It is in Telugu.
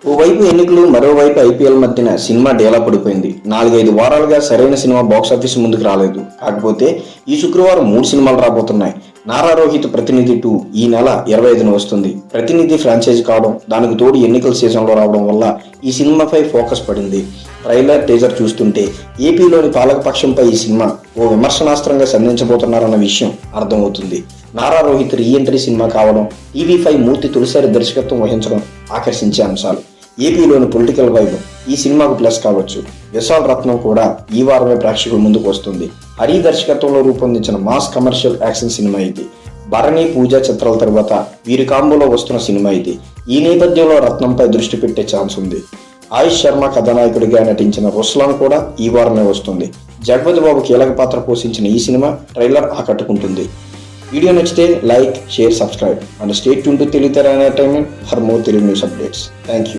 ఓవైపు ఎన్నికలు, మరోవైపు ఐపీఎల్ మధ్యన సినిమా డేలా పడిపోయింది. 4-5 వారాలుగా సరైన సినిమా బాక్సాఫీస్ ముందుకు రాలేదు. కాకపోతే ఈ శుక్రవారం 3 సినిమాలు రాబోతున్నాయి. నారా రోహిత్ ప్రతినిధి 2 ఈ నెల 25న వస్తుంది. ప్రతినిధి ఫ్రాంచైజీ కావడం, దానికి తోడు ఎన్నికల సీజన్లో రావడం వల్ల ఈ సినిమాపై ఫోకస్ పడింది. ట్రైలర్, టీజర్ చూస్తుంటే ఏపీలోని పాలకపక్షంపై ఈ సినిమా ఓ విమర్శనాస్త్రంగా సంధించబోతున్నారన్న విషయం అర్థమవుతుంది. నారా రోహిత్ రీఎంట్రీ సినిమా కావడం, టీవీ5 మూర్తి తొలిసారి దర్శకత్వం వహించడం ఆకర్షించే అంశాలు. ఏపీలోని పొలిటికల్ వైబ్ ఈ సినిమాకు ప్లస్ కావచ్చు. విశాల్ రత్నం కూడా ఈ వారమే ప్రేక్షకుల ముందుకు వస్తుంది. హరి దర్శకత్వంలో రూపొందించిన మాస్ కమర్షియల్ యాక్షన్ సినిమా ఇది. భరణి, పూజ చిత్రాల తర్వాత వీరి కాంబోలో వస్తున్న సినిమా ఇది. ఈ నేపథ్యంలో రత్నంపై దృష్టి పెట్టే ఛాన్స్ ఉంది. ఆయుష్ శర్మ కథానాయకుడిగా నటించిన రుస్లాన్ కూడా ఈ వారమే వస్తుంది. జగపతి బాబు కీలక పాత్ర పోషించిన ఈ సినిమా ట్రైలర్ ఆకట్టుకుంటుంది. వీడియో నచ్చితే like, share, subscribe and stay tune to Telugu తెర entertainment for more Telugu news updates. Thank you.